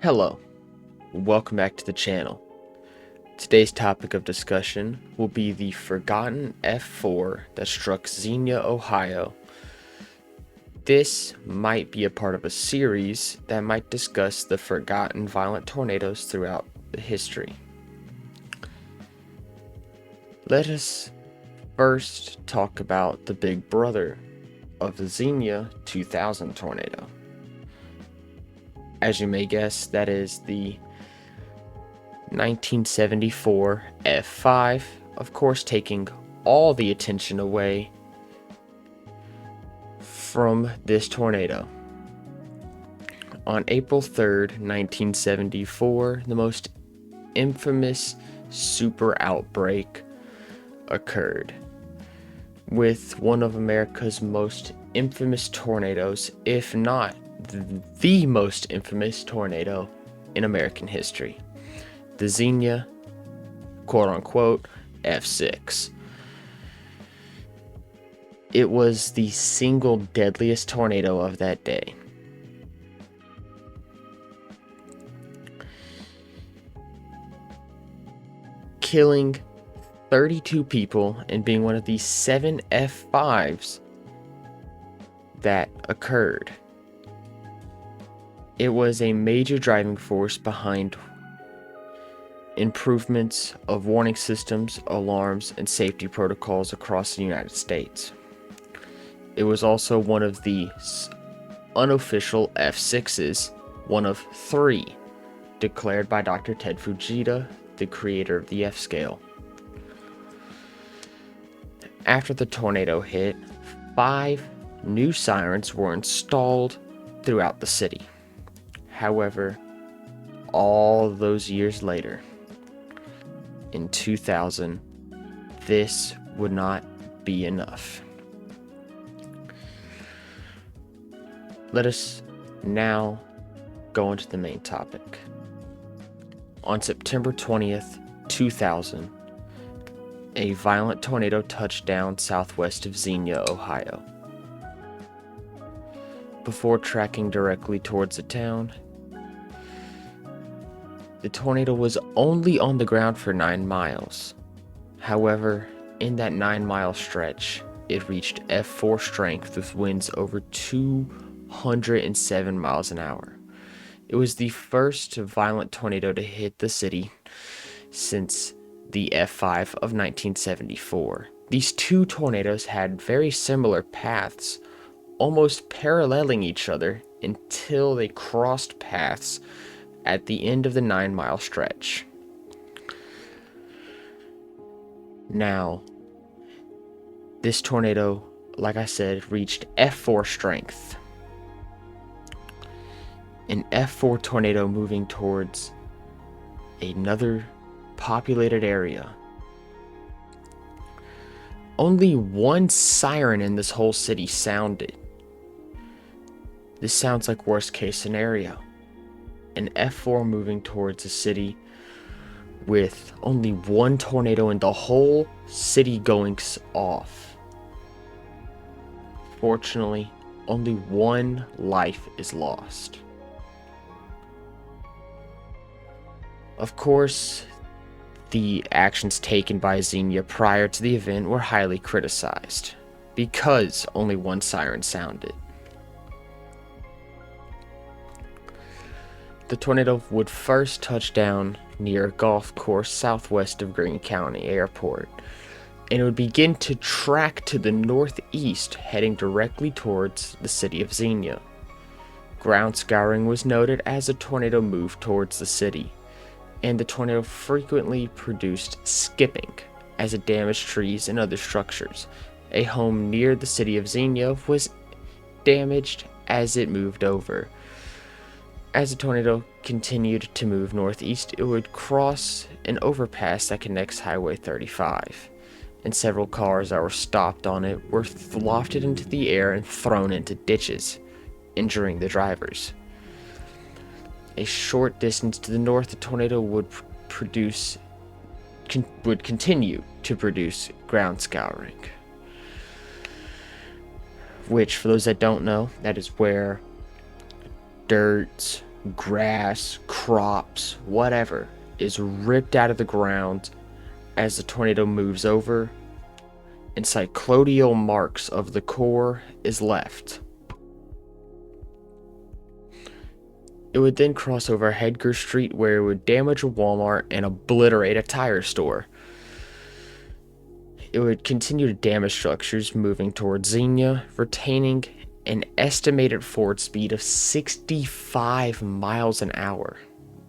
Hello, welcome back to the channel. Today's topic of discussion will be the forgotten F4 that struck Xenia, Ohio. This might be a part of a series that might discuss the forgotten violent tornadoes throughout the history. Let us first talk about the big brother of the Xenia 2000 tornado. As you may guess, that is the 1974 F5, of course taking all the attention away from this tornado. On April 3rd, 1974, the most infamous super outbreak occurred, with one of America's most infamous tornadoes, if not the most infamous tornado in American history. The Xenia, quote-unquote, F6. It was the single deadliest tornado of that day. Killing 32 people and being one of the 7 F5s that occurred. It was a major driving force behind improvements of warning systems, alarms, and safety protocols across the United States. It was also one of the unofficial F6s, one of 3, declared by Dr. Ted Fujita, the creator of the F-scale. After the tornado hit, 5 new sirens were installed throughout the city. However, all those years later, in 2000, this would not be enough. Let us now go into the main topic. On September 20th, 2000, a violent tornado touched down southwest of Xenia, Ohio. Before tracking directly towards the town, the tornado was only on the ground for 9 miles. However, in that 9-mile stretch, it reached F4 strength with winds over 207 miles an hour. It was the first violent tornado to hit the city since the F5 of 1974. These two tornadoes had very similar paths, almost paralleling each other until they crossed paths at the end of the 9-mile stretch. Now, this tornado, like I said, reached F4 strength. An F4 tornado moving towards another populated area. Only one siren in this whole city sounded. This sounds like worst case scenario. An F4 moving towards a city with only one tornado in the whole city going off. Fortunately, only one life is lost. Of course, the actions taken by Xenia prior to the event were highly criticized because only one siren sounded. The tornado would first touch down near a golf course southwest of Greene County Airport, and it would begin to track to the northeast, heading directly towards the city of Xenia. Ground scouring was noted as the tornado moved towards the city, and the tornado frequently produced skipping as it damaged trees and other structures. A home near the city of Xenia was damaged as it moved over. As the tornado continued to move northeast, it would cross an overpass that connects Highway 35, and several cars that were stopped on it were lofted into the air and thrown into ditches, injuring the drivers. A short distance to the north, the tornado would continue to produce ground scouring, which, for those that don't know, that is where dirt, grass, crops, whatever is ripped out of the ground as the tornado moves over, and cyclodial marks of the core is left. It would then cross over Hedger Street, where it would damage a Walmart and obliterate a tire store. It would continue to damage structures moving towards Xenia, retaining an estimated forward speed of 65 miles an hour.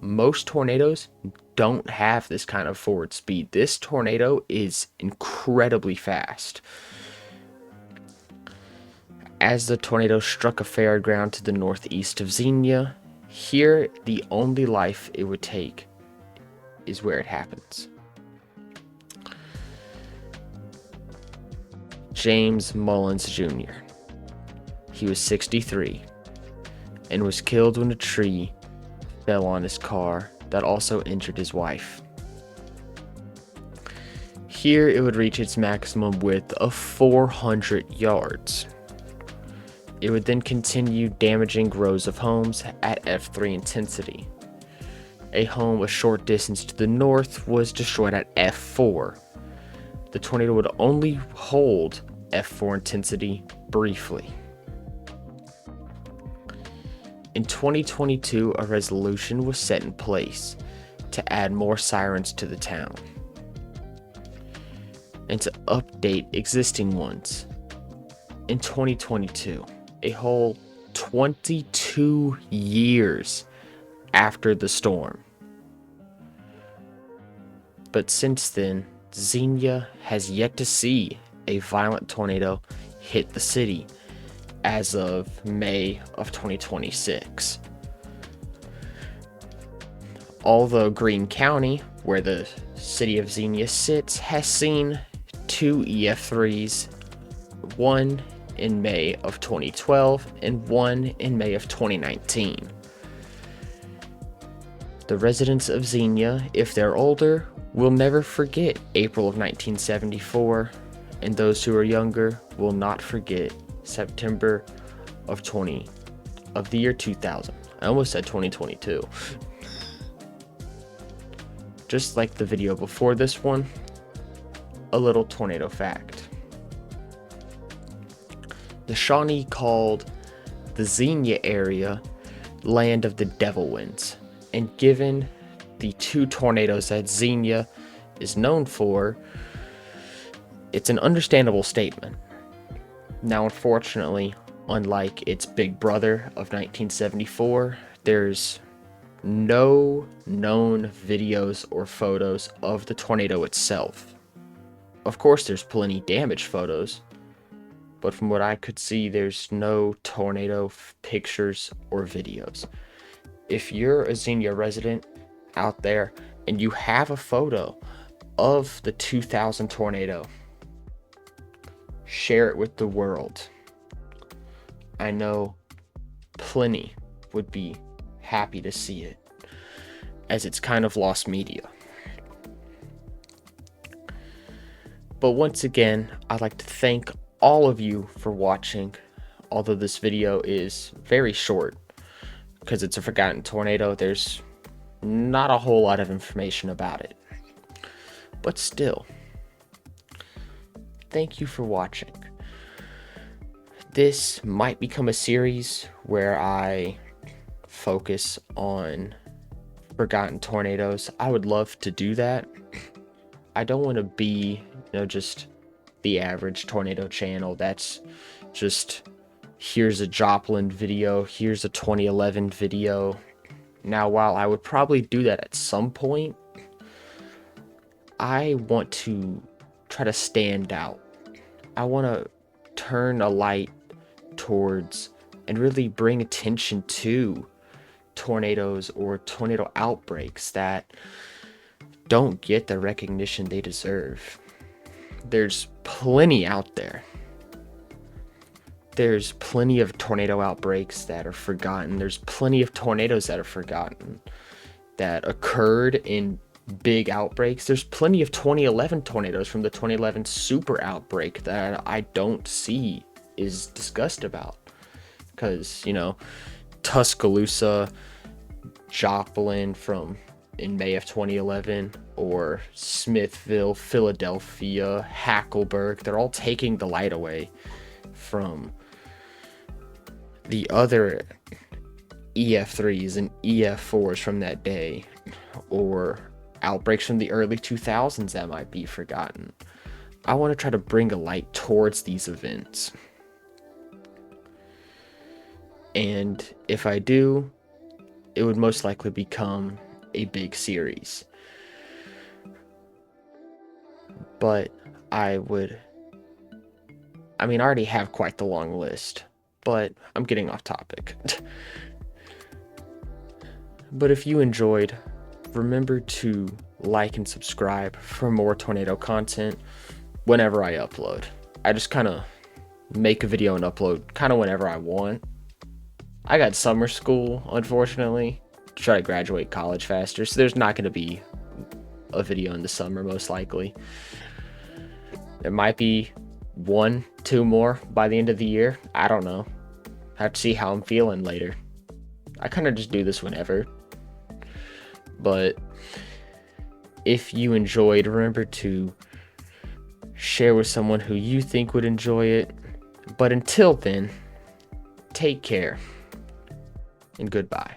Most tornadoes don't have this kind of forward speed. This tornado is incredibly fast. As the tornado struck a fairground to the northeast of Xenia, here the only life it would take is where it happens. James Mullins Jr. He was 63 and was killed when a tree fell on his car that also injured his wife. Here it would reach its maximum width of 400 yards. It would then continue damaging rows of homes at F3 intensity. A home a short distance to the north was destroyed at F4. The tornado would only hold F4 intensity briefly. In 2022, a resolution was set in place to add more sirens to the town and to update existing ones. In 2022, a whole 22 years after the storm. But since then, Xenia has yet to see a violent tornado hit the city as of May of 2026. Although Greene County, where the city of Xenia sits, has seen 2 EF3s, one in May of 2012 and one in May of 2019. The residents of Xenia, if they're older, will never forget April of 1974, and those who are younger will not forget September of the year 2000. I almost said 2022. Just like the video before this one, a little tornado fact. The Shawnee called the Xenia area land of the devil winds, and given the 2 tornadoes that Xenia is known for, it's an understandable statement. Now, unfortunately, unlike its big brother of 1974, there's no known videos or photos of the tornado itself. Of course, there's plenty damage photos, but from what I could see, there's no tornado pictures or videos. If you're a Xenia resident out there and you have a photo of the 2000 tornado, share it with the world. I know plenty would be happy to see it, as it's kind of lost media. But once again, I'd like to thank all of you for watching, although this video is very short because it's a forgotten tornado. There's not a whole lot of information about it, but still, thank you for watching. This might become a series where I focus on forgotten tornadoes. I would love to do that. I don't want to be, just the average tornado channel that's just, here's a Joplin video, here's a 2011 video. Now, while I would probably do that at some point, I want to try to stand out. I want to turn a light towards and really bring attention to tornadoes or tornado outbreaks that don't get the recognition they deserve. There's plenty out there. There's plenty of tornado outbreaks that are forgotten. There's plenty of tornadoes that are forgotten that occurred in big outbreaks. There's plenty of 2011 tornadoes from the 2011 super outbreak that I don't see is discussed about. Because, Tuscaloosa Joplin from in May of 2011, or Smithville, Philadelphia, Hackleburg. They're all taking the light away from the other EF3s and EF4s from that day, or outbreaks from the early 2000s that might be forgotten. I want to try to bring a light towards these events. And if I do, it would most likely become a big series. But I already have quite the long list, but I'm getting off topic. But if you enjoyed, remember to like and subscribe for more tornado content whenever I upload. I just kind of make a video and upload kind of whenever I want. I got summer school, unfortunately, to try to graduate college faster, so there's not going to be a video in the summer, most likely. There might be 1-2 more by the end of the year. I don't know. I have to see how I'm feeling later. I kind of just do this whenever. But if you enjoyed, remember to share with someone who you think would enjoy it. But until then, take care and goodbye.